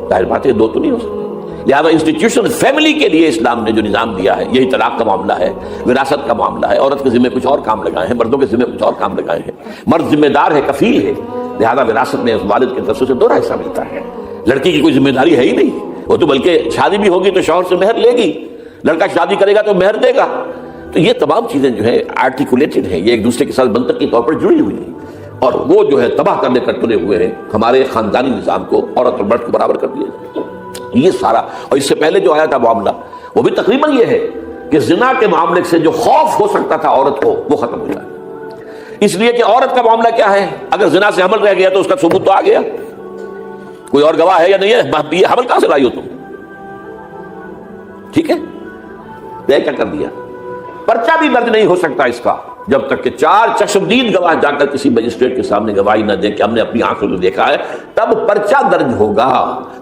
ظاہر بات ہے دو تو نہیں ہو سکتے. لہٰذا انسٹیٹیوشن فیملی کے لیے اسلام نے جو نظام دیا ہے, یہی طلاق کا معاملہ ہے, وراثت کا معاملہ ہے, عورت کے ذمہ کچھ اور کام لگائے ہیں, مردوں کے ذمہ کچھ اور کام لگائے ہیں. مرد ذمہ دار ہے, کفیل ہے, لہذا وراثت میں والد کے طرف سے 2 حصہ ملتا ہے. لڑکی کی کوئی ذمہ داری ہے ہی نہیں, وہ تو بلکہ شادی بھی ہوگی تو شوہر سے مہر لے گی, لڑکا شادی کرے گا تو مہر دے گا. تو یہ تمام چیزیں جو ہے آرٹیکولیٹڈ ہیں, یہ ایک دوسرے کے ساتھ منطقی طور پر جڑی ہوئی ہیں, اور وہ جو ہے تباہ کرنے کر تلے ہوئے ہیں ہمارے خاندانی نظام کو, عورت اور مرد کو برابر کر دیا. یہ سارا, اور اس سے پہلے جو آیا تھا معاملہ وہ بھی تقریباً یہ ہے کہ زنا کے معاملے سے جو خوف ہو سکتا تھا عورت کو وہ ختم ہو جائے. اس لیے کہ عورت کا معاملہ کیا ہے, اگر زنا سے حمل رہ گیا تو اس کا ثبوت تو آ گیا, کوئی اور گواہ ہے یا نہیں ہے, یہ حمل کہاں سے لائی ہو تم؟ ٹھیک ہے, کیا کر دیا. پرچہ بھی درج نہیں ہو سکتا اس کا جب تک کہ 4 چشمدید گواہ جا کر کسی مجسٹریٹ کے سامنے گواہی نہ دیں کہ ہم نے اپنی آنکھوں سے دیکھا ہے, تب پرچہ درج ہوگا,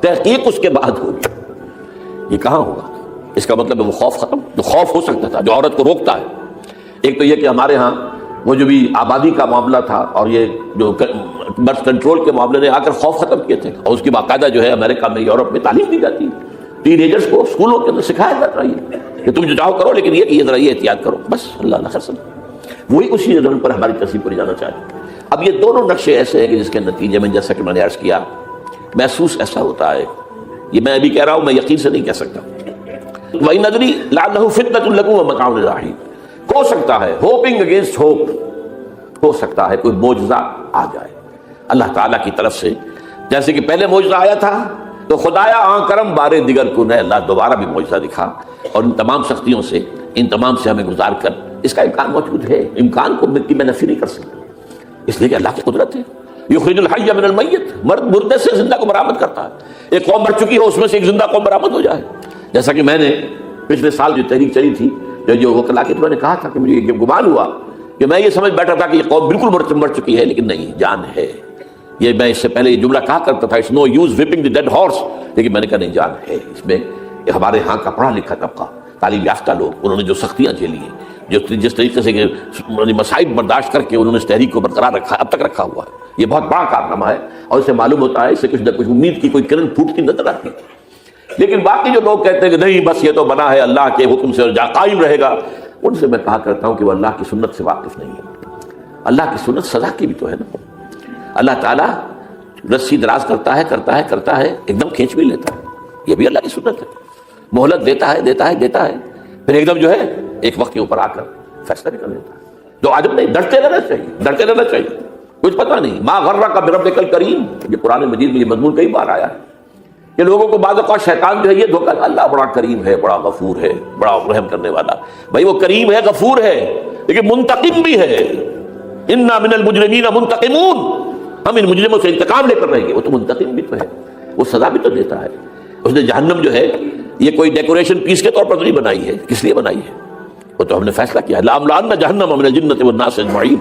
تحقیق اس کے بعد ہوگی. یہ کہاں ہوگا؟ اس کا مطلب ہے وہ خوف ختم جو خوف ہو سکتا تھا, جو عورت کو روکتا ہے. ایک تو یہ کہ ہمارے ہاں وہ جو بھی آبادی کا معاملہ تھا اور یہ جو برتھ کنٹرول کے معاملے نے آ کر خوف ختم کیے تھے, اور اس کی باقاعدہ جو ہے امریکہ میں, یورپ میں تعلیم دی جاتی ہے. ٹین ایجرز کو اسکولوں کے اندر سکھایا جاتا ہے کہ تم جو چاہو کرو, لیکن یہ کہ یہ ذرا یہ احتیاط کرو, بس اللہ نہ خرسن. وہی اسی رنگ پر ہماری تصویر کو لے جانا چاہیے. اب یہ دونوں نقشے ایسے ہیں کہ جس کے نتیجے میں, جیسا کہ میں نے عرض کیا, محسوس ایسا ہوتا ہے, یہ میں ابھی کہہ رہا ہوں, میں یقین سے نہیں کہہ سکتا. وَإِنْ نَدْرِي لَعَلَّهُ فِتْنَةٌ لَكُمْ وَمَتَاعٌ إِلَىٰ حِينٍ. ہو سکتا ہے, ہوپنگ اگینسٹ ہوپ, ہو سکتا ہے کوئی معجزہ آ جائے اللہ تعالیٰ کی طرف سے. جیسے کہ پہلے معجزہ آیا تھا تو خدایا آن کرم بارے دیگر کو نئے, اللہ دوبارہ بھی معجزہ دکھا, اور ان تمام سختیوں سے, ان تمام سے ہمیں گزار کر, اس کا امکان موجود ہے. امکان کو میں نفی نہیں کر سکتا, اس لیے کہ اللہ کی قدرت ہے. یخرج الحی من المیت, مرد مردے سے زندہ کو برآمد کرتا ہے. ایک قوم مر چکی ہو, اس میں سے ایک زندہ قوم برآمد ہو جائے. جیسا کہ میں نے پچھلے سال جو تحریک چلی تھی, جو وکلا کی, تو میں نے کہا تھا کہ مجھے یہ گمان ہوا کہ میں یہ سمجھ بیٹھا تھا کہ یہ قوم بالکل مر چکی ہے, لیکن نہیں, جان ہے. یہ میں اس سے پہلے یہ جملہ کہا کرتا تھا, it's no use whipping the dead horse, لیکن میں نے کہا نہیں, جان ہے اس میں. ہمارے ہاں کا پڑھا لکھا طبقہ, تعلیم یافتہ لوگ, انہوں نے جو سختیاں جھیلی ہیں, جو جس طریقے سے مصائب برداشت کر کے انہوں نے اس تحریک کو برقرار رکھا, اب تک رکھا ہوا ہے, یہ بہت بڑا کارنامہ ہے. اور اس سے معلوم ہوتا ہے, اس سے کچھ نہ کچھ امید کی کوئی کرن پھوٹتی نظر آتی. لیکن باقی جو لوگ کہتے ہیں کہ نہیں بس یہ تو بنا ہے اللہ کے حکم سے جا قائم رہے گا, ان سے میں کہا کرتا ہوں کہ وہ اللہ کی سنت سے واقف نہیں ہے. اللہ کی سنت سزا کی بھی تو ہے نا. اللہ تعالیٰ رسی دراز کرتا ہے, ایک دم کھینچ بھی لیتا ہے, یہ بھی اللہ کی سنت ہے. مہلت دیتا ہے, پھر ایک دم جو ہے ایک وقت کے اوپر آ کر فیصلہ بھی کر لیتا ہے. تو عجب نہیں, ڈرتے رہنا چاہیے, کچھ پتہ نہیں. ما غرک بربک الکریم, یہ قرآن مجید میں یہ مضمون کئی بار آیا ہے کہ لوگوں کو بعض اوقات شیطان جو ہے یہ دھوکہ, اللہ بڑا کریم ہے, بڑا غفور ہے, بڑا رحم کرنے والا. بھائی وہ کریم ہے, غفور ہے, لیکن منتقم بھی ہے. انا من المجرمین منتقمون, ہم ان مجرموں سے انتقام لے کر رہیں گے. وہ تو منتقم بھی تو ہے, وہ سزا بھی تو دیتا ہے. اس نے جہنم جو ہے یہ کوئی ڈیکوریشن پیس کے طور پر تو نہیں بنائی ہے, کس لیے بنائی ہے, وہ تو ہم نے فیصلہ کیا ہے, لأملأن جہنم من الجنۃ والناس اجمعین,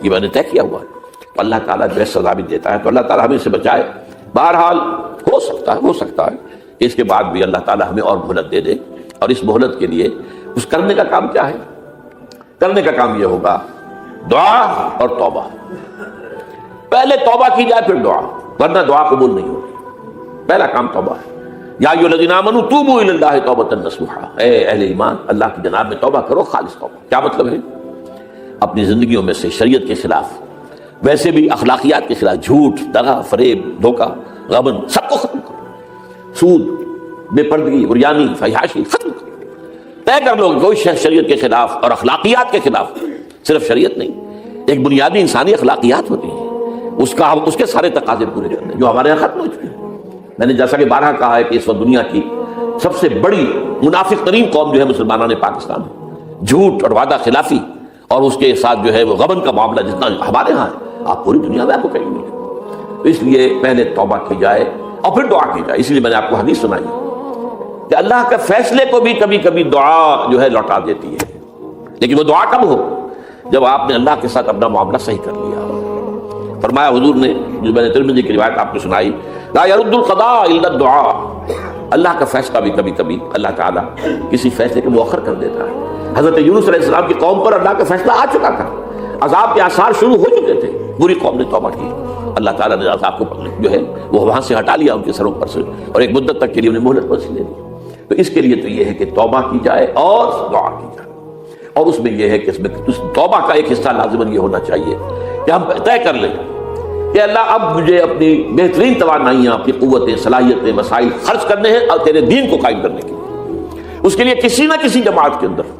یہ میں نے طے کیا ہوا ہے. اللہ تعالیٰ جو ہے سزا بھی دیتا ہے, تو اللہ تعالیٰ ہمیں سے بچائے. بہرحال ہو سکتا ہے کہ اس کے بعد بھی اللہ تعالیٰ ہمیں اور مہلت دے دے, اور اس مہلت کے لیے اس کرنے کا کام کیا ہے؟ کرنے کا کام یہ ہوگا دعا اور توبہ. پہلے توبہ کی جائے پھر دعا, ورنہ دعا قبول نہیں ہوگی. پہلا کام توبہ ہے. یا ایھا الذین آمنوا توبوا الی اللہ توبۃ نصوحا, اے اہل ایمان اللہ کی جناب میں توبہ کرو, خالص توبہ. کیا مطلب ہے؟ اپنی زندگیوں میں سے شریعت کے خلاف, ویسے بھی اخلاقیات کے خلاف, جھوٹ, دغا, فریب, دھوکہ, غبن, سب کو ختم کرو. سود, بے پردگی, عریانی, فحاشی ختم کرو. طے کر لو کوئی شریعت کے خلاف اور اخلاقیات کے خلاف, صرف شریعت نہیں, ایک بنیادی انسانی اخلاقیات ہوتی ہیں, اس کے سارے تقاضے پورے کرنے جو ہمارے یہاں ختم ہو چکے ہیں. میں نے جیسا کہ بارہا کہا ہے کہ اس وقت دنیا کی سب سے بڑی منافق ترین قوم جو ہے مسلمانان پاکستان ہے. جھوٹ اور وعدہ خلافی اور اس کے ساتھ جو ہے وہ غبن کا معاملہ جتنا ہمارے ہاں ہے, آپ پوری دنیا میں آپ کو کہیں گے. تو اس لیے پہلے توبہ کی جائے اور پھر دعا کی جائے. اس لیے میں نے آپ کو حدیث سنائی کہ اللہ کے فیصلے کو بھی کبھی کبھی دعا جو ہے لوٹا دیتی ہے. لیکن وہ دعا کب ہو؟ جب آپ نے اللہ کے ساتھ اپنا معاملہ صحیح کر لیا. فرمایا حضور نے، جو میں نے ترمذی کی روایت آپ کو سنائی، لا يرد القضاء الا الدعاء. اللہ کا فیصلہ بھی کبھی کبھی اللہ تعالیٰ کسی فیصلے کو مؤخر کر دیتا ہے. حضرت یونس علیہ السلام کی قوم پر اللہ کا فیصلہ آ چکا تھا، عذاب کے آثار شروع ہو چکے تھے، پوری قوم نے توبہ کی. اللہ تعالیٰ نے عذاب کو جو ہے وہ وہاں سے ہٹا لیا ان کے سروں پر سے، اور ایک مدت تک کے لیے انہیں مہلت پر سے لے لی. تو اس کے لیے تو یہ ہے کہ توبہ کی جائے اور دعا کی جائے. اور اس میں یہ ہے کہ اس میں توبہ کا ایک حصہ لازماً یہ ہونا چاہیے کہ ہم طے کر لیں کہ اللہ اب مجھے اپنی بہترین توانائیاں، اپنی قوتیں، صلاحیتیں، وسائل خرچ کرنے ہیں اور تیرے دین کو قائم کرنے کے لیے. اس کے لیے کسی نہ کسی جماعت کے اندر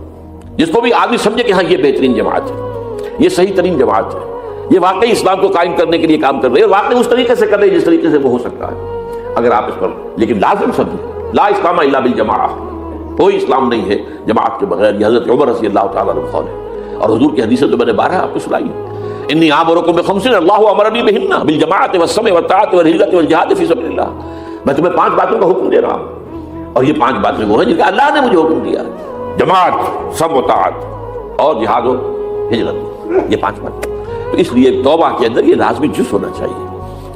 جس کو بھی آدمی سمجھے کہ ہاں یہ بہترین جماعت ہے، یہ صحیح ترین جماعت ہے، یہ واقعی اسلام کو قائم کرنے کے لیے کام کر رہے ہیں، واقعی اس طریقے سے کر رہے ہیں جس طریقے سے وہ ہو سکتا ہے. اگر آپ اس پر لیکن لازم سمجھیں لا اسلام الا بالجماعہ، کوئی اسلام نہیں ہے جماعت کے بغیر. یہ حضرت عمر رضی اللہ تعالیٰ عنہ قول ہے، اور حضور کی حدیثیں تو میں نے 12 آپ کو سنائی. انی آمرکم بخمس اللہ امرنی بہن بالجماعۃ والسمع والطاعۃ والہجرۃ والجہاد فی سبیل اللہ. میں تمہیں 5 باتوں کا حکم دے رہا ہوں، اور یہ 5 باتیں وہ ہیں جن کا اللہ نے مجھے حکم دیا: جماعت، سمع و طاعت اور جہاد و ہجرت. یہ 5 باتیں. تو اس لیے توبہ کے اندر یہ لازمی جز ہونا چاہیے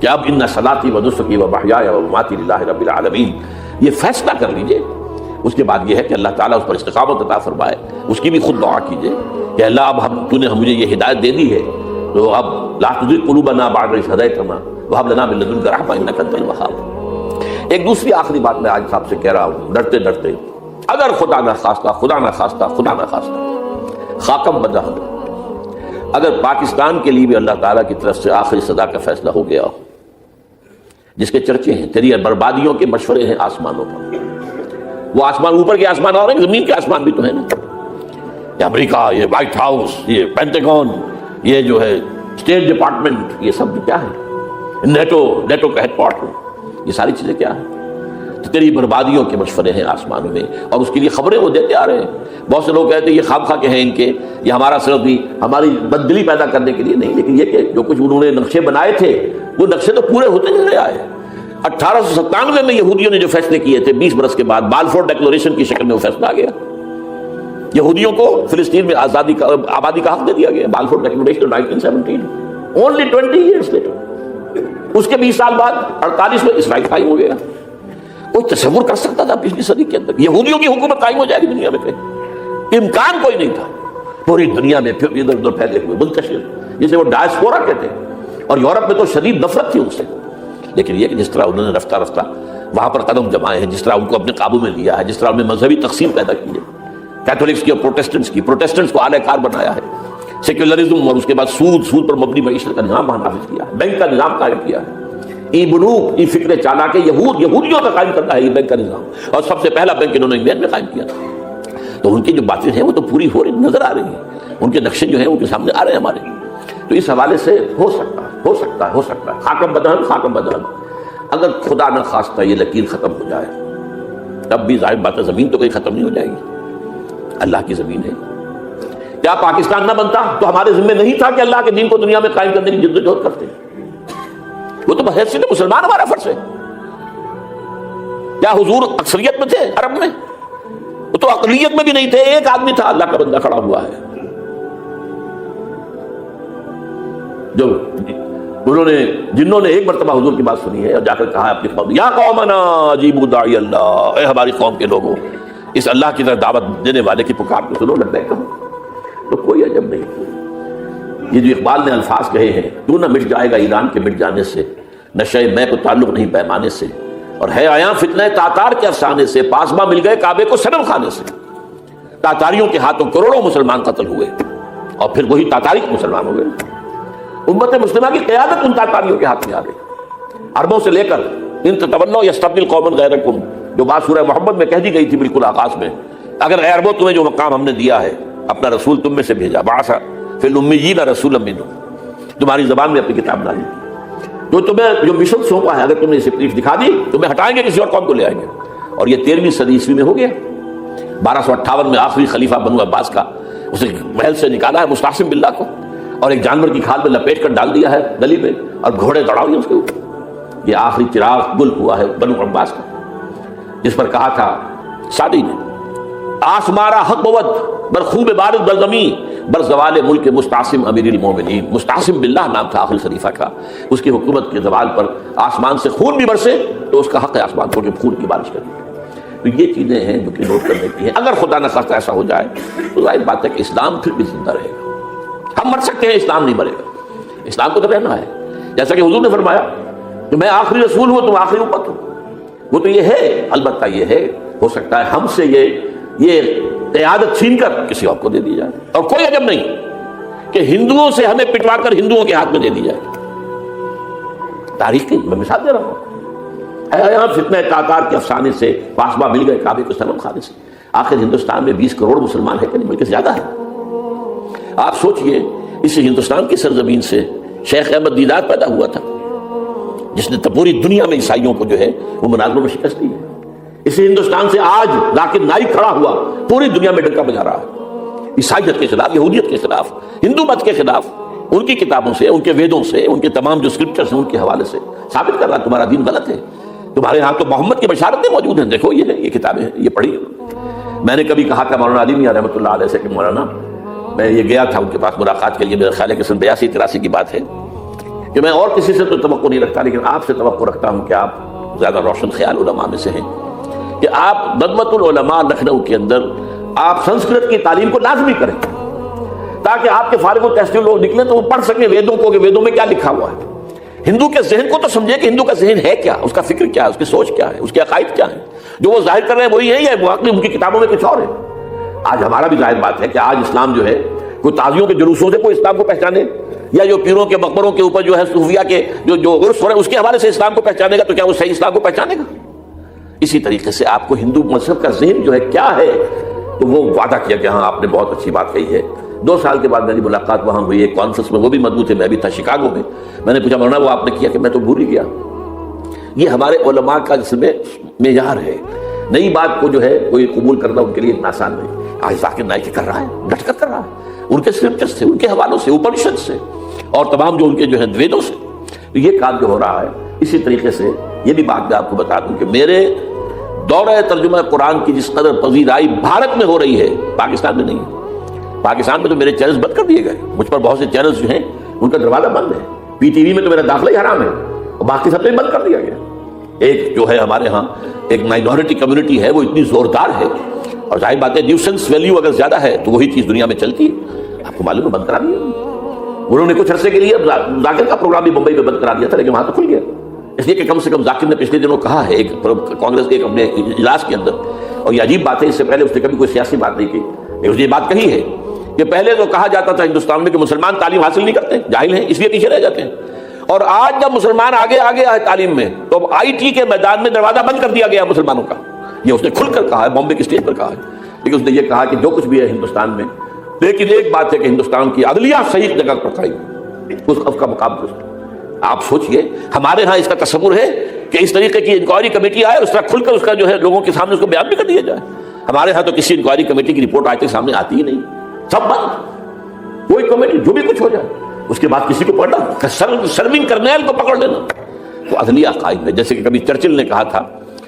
کہ اب ان صلاتی و نسکی و محیای و مماتی للہ رب العالمین. یہ فیصلہ کر لیجئے. اس کے بعد یہ ہے کہ اللہ تعالیٰ اس پر استقامت عطا فرمائے. اس کی بھی خود دعا کیجئے کہ اللہ اب تو نے مجھے یہ ہدایت دے دی ہے، تو اب لا تزغ قلوبنا بعد اذ ہدیتنا وہب لنا من لدنک رحمۃ انک انت الوہاب. ایک دوسری آخری بات میں آج صاحب سے کہہ رہا ہوں، ڈرتے ڈرتے، اگر خدا نہ خواستہ خاکم بدہن، اگر پاکستان کے لیے بھی اللہ تعالیٰ کی طرف سے آخری سزا کا فیصلہ ہو گیا ہو، جس کے چرچے ہیں، تیری بربادیوں کے مشورے ہیں آسمانوں پر. وہ آسمان اوپر کے آسمان اور زمین کے آسمان بھی تو ہیں نا. یہ امریکہ، یہ وائٹ ہاؤس، یہ پینٹاگون، یہ جو ہے اسٹیٹ ڈپارٹمنٹ، یہ سب کیا ہے؟ نیٹو کا ہیڈ کوارٹر، یہ ساری چیزیں کیا ہیں؟ تو تیری بربادیوں کے مشورے ہیں آسمانوں میں، اور اس کے لیے خبریں وہ دیتے آ رہے ہیں. بہت سے لوگ کہتے ہیں یہ خام خواہ کے ہیں ان کے، یہ ہمارا صرف بھی ہماری بددلی پیدا کرنے کے لیے نہیں، لیکن یہ کہ جو کچھ انہوں نے نقشے بنائے تھے وہ نقشے تو پورے ہوتے چلے آئے. 1897 میں یہودیوں نے جو فیصلے کیے تھے، 20 برس کے بعد بالفور ڈیکلریشن کی شکل میں وہ فیصلہ آ گیا. یہودیوں کو فلسطین میں آبادی کا حق دے دیا گیا، Balfour declaration 1917. Only 20 years later. اس کے 20 سال بعد 48 میں اسرائیل قائم ہو گیا. کوئی تصور کر سکتا تھا 20ویں صدی کے اندر یہودیوں کی حکومت قائم ہو جائے گی دنیا میں؟ کہیں امکان کوئی نہیں تھا. پوری دنیا میں پھر ادھر ادھر پھیلے ہوئے منتشر، جسے وہ ڈائسپورا کہتے ہیں، اور یورپ میں تو شدید نفرت تھی ان سے. لیکن یہ کہ جس طرح انہوں نے رفتہ رفتہ وہاں پر قدم جمائے ہیں، جس طرح ان کو اپنے قابو میں لیا ہے، جس طرح انہیں مذہبی تقسیم پیدا کی ہے، کیتھولکس کی اور پروٹیسٹنٹس کو اعلی کار بنایا ہے، سیکولرزم اور اس کے بعد سود پر مبنی معیشت کا نظام وہاں نافذ کیا ہے، بینک کا نظام قائم کیا ہے. ای بنوک، ای فکر چالاک یہودیوں کا قائم کرتا ہے یہ بینک کا نظام، اور سب سے پہلا بینک انہوں نے انگلینڈ میں قائم کیا تھا. تو ان کی جو باتیں ہیں وہ تو پوری ہو رہی نظر آ رہی ہیں، ان کے نقشے جو ہیں ان کے سامنے آ رہے ہیں ہمارے. تو اس حوالے سے ہو سکتا ہے خاکم بدہن. اگر خدا نہ خواستہ یہ لکیر ختم ہو جائے، تب بھی ظاہر بات ہے زمین تو کہیں ختم نہیں ہو جائے گی، اللہ کی زمین ہے. کیا پاکستان نہ بنتا تو ہمارے ذمہ نہیں تھا کہ اللہ کے دین کو دنیا میں قائم کرنے کی جدوجہد کرتے؟ وہ تو بحیثیت مسلمان ہمارا فرض ہے. کیا حضور اکثریت میں تھے عرب میں؟ وہ تو اقلیت میں بھی نہیں تھے، ایک آدمی تھا اللہ کا بندہ کھڑا ہوا ہے، جو جنہوں نے ایک مرتبہ حضور کی بات سنی ہے اور جا کر کہا ہے اپنی قوم، یا قومنا اجیبوا داعی اللہ، اے ہماری قوم کے لوگوں، اس اللہ کی طرف دعوت دینے والے کی پکار کو سنو، لبیک کہو. تو کوئی عجب نہیں. یہ جو اقبال نے الفاظ کہے ہیں، تو نہ مٹ جائے گا ایران کے مٹ جانے سے، نشے میں کو تعلق نہیں پیمانے سے، اور ہے آیا فتنہ تاتار کے افسانے سے، پاسباں مل گئے کعبے کو صنم خانے سے. تاتاریوں کے ہاتھوں کروڑوں مسلمان قتل ہوئے، اور پھر وہی تاتاری مسلمان ہو گئے. امت مسلمہ کی قیادت ان تاتاریوں کے ہاتھ میں آ گئی. عربوں سے لے کر ان تتولوا یستبدل قوما غیرکم، جو بات سورہ محمد میں کہہ دی گئی تھی بالکل آغاز میں، اگر اے عربوں تمہیں جو مقام ہم نے دیا ہے، اپنا رسول تم میں سے بھیجا، بعث فی الامیین رسولا منہم، تمہاری زبان میں اپنی کتاب ڈالی، جو تمہیں جو مشن سونپا ہے، اگر تم نے اسے تکلیف دکھا دی تمہیں ہٹائیں گے، کسی اور قوم کو لے آئیں گے. اور یہ 13ویں صدی عیسوی میں ہو گیا. 1258 میں آخری خلیفہ بنو عباس کا اسے محل سے نکالا ہے مستعصم باللہ کو، اور ایک جانور کی کھال میں لپیٹ کر ڈال دیا ہے گلی میں اور گھوڑے دوڑا دیے اس کے اوپر۔ یہ آخری چراغ گل ہوا ہے بنو عباس کا، جس پر کہا تھا سعدی نے آسمارا حق بود بر خوب بارد بر بر زوال ملک مستعصم امیر المومنین۔ مستعصم باللہ نام تھا آخری خلیفہ کا، اس کی حکومت کے زوال پر آسمان سے خون بھی برسے تو اس کا حق ہے آسمان کو کہ خون کی بارش کرے۔ تو یہ چیزیں ہیں جو کہ نوٹ کرنے کی ہیں۔ اگر خدا نہ خواستہ ایسا ہو جائے تو ظاہر بات ہے کہ اسلام پھر بھی زندہ رہے گا۔ ہم مر سکتے ہیں، اسلام نہیں مرے گا، اسلام کو تو رہنا ہے۔ جیسا کہ حضور نے فرمایا کہ میں آخری رسول ہوں، تم آخری امت ہو، وہ تو یہ ہے، البتہ یہ ہے ہو سکتا ہے ہم سے یہ قیادت چھین کر کسی اور کو دے دی جائے، اور کوئی عجب نہیں کہ ہندوؤں سے ہمیں پٹوا کر ہندوؤں کے ہاتھ میں دے دی جائے۔ تاریخ کی میں مثال دے رہا ہوں، یہاں فتنہ تاتار کے افسانے سے پاسبا مل گئے کعبے کو سلم خانے سے۔ آخر ہندوستان میں 20 کروڑ مسلمان ہے کہ نہیں، بلکہ زیادہ ہے۔ آپ سوچئے اس ہندوستان کی سرزمین سے شیخ احمد دیدار پیدا ہوا تھا، جس نے پوری دنیا میں عیسائیوں کو جو ہے وہ مناظروں میں شکست دی ہے۔ اسی ہندوستان سے آج ذاکر نائک کھڑا ہوا، پوری دنیا میں ڈنکا بجا رہا ہے عیسائیت کے خلاف، یہودیت کے خلاف، ہندو مت کے خلاف، ان کی کتابوں سے، ان کے ویدوں سے، ان کے تمام جو اسکرپچرز ہیں ان کے حوالے سے ثابت کر رہا ہے تمہارا دین غلط ہے، تمہارے ہاں تو محمد کی بشارتیں موجود ہیں، دیکھو یہ کتابیں ہیں، یہ پڑھی۔ میں نے کبھی کہا تھا مولانا علی میاں رحمۃ اللہ علیہ سے کہ مولانا، میں یہ گیا تھا ان کے پاس ملاقات کے لیے، میرا خیال ہے کہ 82-83 کی بات ہے، کہ میں اور کسی سے تو توقع نہیں رکھتا لیکن آپ سے توقع رکھتا ہوں کہ آپ زیادہ روشن خیال علماء میں سے ہیں، کہ آپ ندوۃ العلماء لکھنؤ کے اندر آپ سنسکرت کی تعلیم کو لازمی کریں، تاکہ آپ کے فارغ التحصیل لوگ نکلیں تو وہ پڑھ سکیں ویدوں کو کہ ویدوں میں کیا لکھا ہوا ہے، ہندو کے ذہن کو تو سمجھے کہ ہندو کا ذہن ہے کیا، اس کا فکر کیا ہے، اس کی سوچ کیا ہے، اس کے عقائد کیا ہیں، جو وہ ظاہر کر رہے ہیں وہی ہے یا واقعی ان کی کتابوں میں کچھ اور ہے۔ آج ہمارا بھی ظاہر بات ہے کہ آج اسلام جو ہے کوئی تازیوں کے جلوسوں سے کوئی اسلام کو پہچانے، یا جو پیروں کے مقبروں کے اوپر جو ہے صوفیہ کے جو عرس ہو رہے ہیں اس کے حوالے سے اسلام کو پہچانے گا، تو کیا وہ صحیح اسلام کو پہچانے گا؟ اسی طریقے سے آپ کو ہندو مذہب کا ذہن جو ہے کیا ہے، تو وہ وعدہ کیا کہ ہاں آپ نے بہت اچھی بات کہی ہے۔ 2 سال کے بعد میری ملاقات وہاں ہوئی ایک کانفرنس میں، وہ بھی مضبوط ہے، میں بھی تھا شکاگو میں۔ میں نے پوچھا مولانا وہ آپ نے کیا؟ کہ میں تو بھول ہی گیا۔ یہ ہمارے علماء کا جس میں معیار ہے، نئی بات کو جو ہے کوئی قبول کرنا ان کے لیے اتنا آسان نہیں۔ آج ذاکر نائک کر رہا ہے، ڈٹ کر رہا ہے، ان کے اسکرپچر سے، ان کے حوالوں سے، اپنشد سے، اور تمام جو ان کے جو ہے ویدوں سے، تو یہ کام جو ہو رہا ہے۔ اسی طریقے سے یہ بھی بات میں آپ کو بتا دوں کہ میرے دورہ ترجمہ قرآن کی جس قدر پذیرائی بھارت میں ہو رہی ہے، پاکستان میں نہیں ہے۔ پاکستان میں تو میرے چینلز بند کر دیے گئے، مجھ پر بہت سے چینلز جو ہیں ان کا دروازہ بند ہے، پی ٹی وی میں تو میرا داخلہ ہی حرام ہے، اور باقی سب میں بند کر دیا گیا۔ ایک جو ہے ہمارے ہاں ایک مائنورٹی کمیونٹی ہے، وہ اتنی زوردار ہے، اور ظاہر بات ہے نیوسنس ویلیو اگر زیادہ ہے تو وہی چیز دنیا میں چلتی ہے۔ آپ کو معلوم ہے بند کرا دیا انہوں نے کچھ عرصے کے لیے ذاکر کا پروگرام بھی ممبئی میں بند کرا دیا تھا، لیکن وہاں تو کھل گیا، اس لیے کہ کم سے کم ذاکر نے پچھلے دنوں کہا ہے ایک کانگریس کے اپنے اجلاس کے اندر، اور یہ عجیب بات ہے، اس سے پہلے اس نے کبھی کوئی سیاسی بات نہیں کی، لیکن اس نے یہ بات کہی ہے کہ پہلے تو کہا جاتا تھا ہندوستان میں کہ مسلمان تعلیم حاصل نہیں کرتے، جاہل ہیں، اس لیے پیچھے رہ جاتے ہیں، اور آج جب مسلمان آگے ہے تعلیم میں، تو اب آئی ٹی کے میدان میں دروازہ بند کر دیا گیا مسلمانوں کا۔ یہ اس نے کھل کر کہا ہے، بامبے کی اسٹیج پر کہا ہے، لیکن اس نے یہ کہا کہ جو کچھ بھی ہے ہندوستان میں، لیکن ایک بات ہے کہ ہندوستان کی عدلیہ صحیح جگہ پر قائم، اس کا مقام درست۔ آپ سوچئے ہمارے ہاں اس کا تصور ہے کہ اس طریقے کی انکوائری کمیٹی آئے، اس طرح کھل کر اس کا جو ہے لوگوں کے سامنے اس کو بیان بھی کر دیا جائے۔ ہمارے ہاں تو کسی انکوائری کمیٹی کی رپورٹ آج تک سامنے آتی ہی نہیں، سب بند، کوئی کمیٹی جو بھی کچھ ہو جائے اس کے بعد کسی کو پڑھنا، سرونگ کرنیل کو پکڑ لینا، تو عدلیہ قائم ہے۔ جیسے کہ کبھی چرچل نے کہا تھا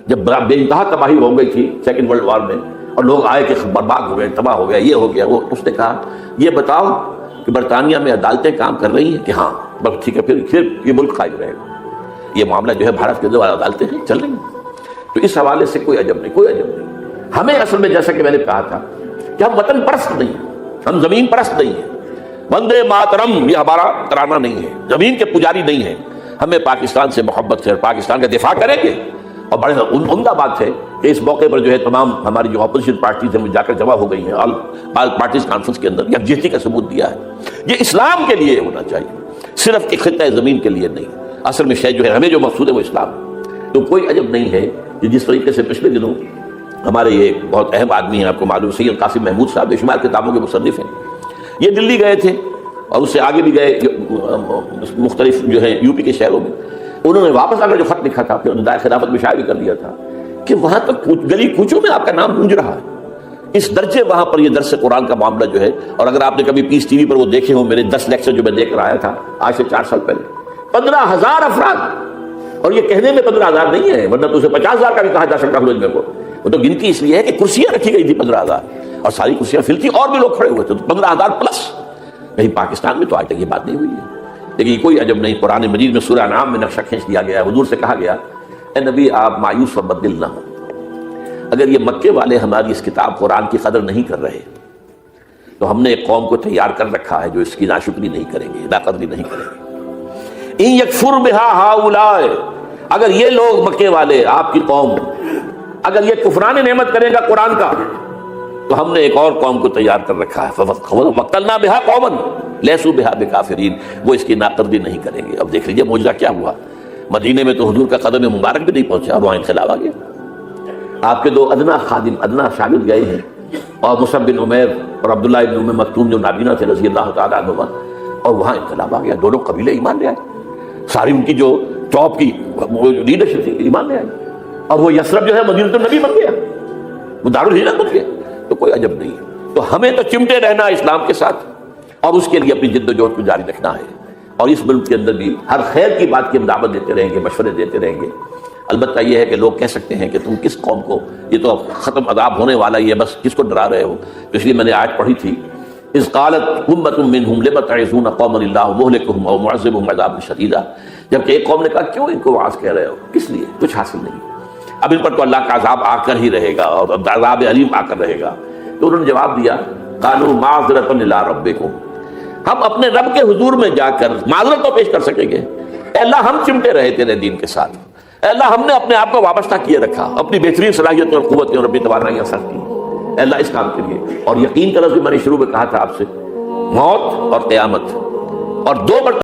جب بے انتہا تباہی ہو گئی تھی سیکنڈ ورلڈ وار میں، اور لوگ آئے کہ برباد ہو گئے، تباہ ہو گیا، یہ ہو گیا وہ، اس نے کہا یہ بتاؤ کہ برطانیہ میں عدالتیں کام کر رہی ہیں؟ کہ ہاں، بس ٹھیک ہے، پھر یہ ملک قائم رہے گا۔ یہ معاملہ جو ہے بھارت کے اندر عدالتیں ہیں چل رہی ہیں، تو اس حوالے سے کوئی عجب نہیں، کوئی عجب نہیں۔ ہمیں اصل میں جیسا کہ میں نے کہا تھا کہ ہم وطن پرست نہیں ہیں، ہم زمین پرست نہیں ہیں، وندے ماترم یہ ہمارا ترانہ نہیں ہے، زمین کے پجاری نہیں ہیں، ہمیں پاکستان سے محبت ہے اور پاکستان کا دفاع کریں گے۔ اور بڑے عمدہ بات ہے کہ اس موقع پر جو ہے تمام ہماری جو اپوزیشن پارٹیز ہیں وہ جا کر جمع ہو گئی ہیں، آل پارٹیز کانفرنس کے اندر یکجہتی کا ثبوت دیا ہے۔ یہ اسلام کے لیے ہونا چاہیے، صرف ایک خطہ زمین کے لیے نہیں۔ اصل میں شاید جو ہے ہمیں جو مقصود ہے وہ اسلام ہے۔ تو کوئی عجب نہیں ہے کہ جس طریقے سے پچھلے دنوں ہمارے یہ بہت اہم آدمی ہیں، آپ کو معلوم سید قاسم محمود صاحب بے شمار کتابوں کے مصنف ہیں، یہ دلی گئے تھے اور اس سے آگے بھی گئے مختلف جو ہے یو پی کے شہروں میں۔ انہوں نے واپس آ کر جو خط لکھا تھا پھر دائر خلافت میں شائع بھی کر دیا تھا کہ وہاں تک گلی کوچوں میں آپ کا نام گونج رہا ہے اس درجے وہاں پر یہ درس قرآن کا معاملہ جو ہے. اور اگر آپ نے کبھی پیس ٹی وی پر وہ دیکھے ہوں میرے 10 لیکچر جو میں دیکھ کر آیا تھا آج سے 4 سال پہلے، 15,000 افراد. اور یہ کہنے میں 15,000 نہیں ہے، ورنہ تو اسے 50,000 کا بھی کہا جا سکتا ہے میں کو. وہ تو گنتی اس لیے ہے کہ کرسیاں رکھی گئی تھی 15,000 اور ساری کرسیاں فل تھی اور بھی لوگ کھڑے ہوئے تھے، تو 15,000 پلس. کہیں پاکستان میں تو آج تک یہ بات نہیں ہوئی ہے. لیکن یہ کوئی عجب نہیں، قرآن مجید میں سورہ انعام میں نقشہ کھینچ دیا گیا ہے. حضور سے کہا گیا اے نبی آپ مایوس و بدل نہ ہو، اگر یہ مکے والے ہماری اس کتاب قرآن کی قدر نہیں کر رہے تو ہم نے ایک قوم کو تیار کر رکھا ہے جو اس کی ناشکری نہیں کریں گے، ناقدری نہیں کریں گے. ان یکفر بہا ہؤلاء، اگر یہ لوگ مکے والے آپ کی قوم اگر یہ کفران نعمت کرے گا قرآن کا تو ہم نے ایک اور قوم کو تیار کر رکھا ہے. وَقَتَلْنَا بِهَا قَوْمًا لَيْسُوا بِهَا بِكَافِرِينَ، وہ اس کی ناقدری نہیں کریں گے. اب دیکھ لیجیے معجزہ کیا ہوا. مدینے میں تو حضور کا قدم مبارک بھی نہیں پہنچا اور وہاں انقلاب آ گیا. آپ کے 2 ادنا خادم، ادنا شاگرد گئے ہیں، اور مصعب بن عمیر اور عبداللہ بن ام مکتوم جو نابینا تھے رضی اللہ تعالیٰ عنہما، اور وہاں انقلاب آ گیا. دونوں قبیلے ایمان لے آئے، ساری ان کی جو ٹاپ کی لیڈرشپ تھی ایمان لے آئے، اور وہ یثرب جو ہے مدینہ النبی بن گیا، وہ دارالہجرت بن گیا. تو کوئی عجب نہیں ہے. تو ہمیں تو چمٹے رہنا اسلام کے ساتھ اور اس کے لیے اپنی جد و جہد کو جاری رکھنا ہے. اور اس ملک کے اندر بھی ہر خیر کی بات کی ہم دعوت دیتے رہیں گے، مشورے دیتے رہیں گے. البتہ یہ ہے کہ لوگ کہہ سکتے ہیں کہ تم کس قوم کو، یہ تو ختم عذاب ہونے والا ہی ہے، بس کس کو ڈرا رہے ہو. اس لیے میں نے آیت پڑھی تھی اذ قالت امۃ منہم لم تعظون قوما اللہ مہلکہم او معذبہم عذابا شدیدا، جبکہ ایک قوم نے کہا کیوں ان کو واعظ کہہ رہے ہو، کس لیے، کچھ حاصل نہیں، اب ان پر تو اللہ کا عذاب آ کر ہی رہے گا اور عذاب علیم آ کر رہے گا. تو انہوں نے جواب دیا قالوا معذرۃ الی ربکم، ہم اپنے رب کے حضور میں جا کر معذرت تو پیش کر سکیں گے. اے اللہ ہم چمٹے رہے تیرے دین کے ساتھ، اے اللہ ہم نے اپنے آپ کو وابستہ کیے رکھا اپنی بہترین صلاحیتوں اور قوتیں اور اپنی توانائیاں سر کی اے اللہ اس کام کے لیے. اور یقین کرو کہ میں نے شروع میں کہا تھا آپ سے، موت اور قیامت اور 2 مرتبہ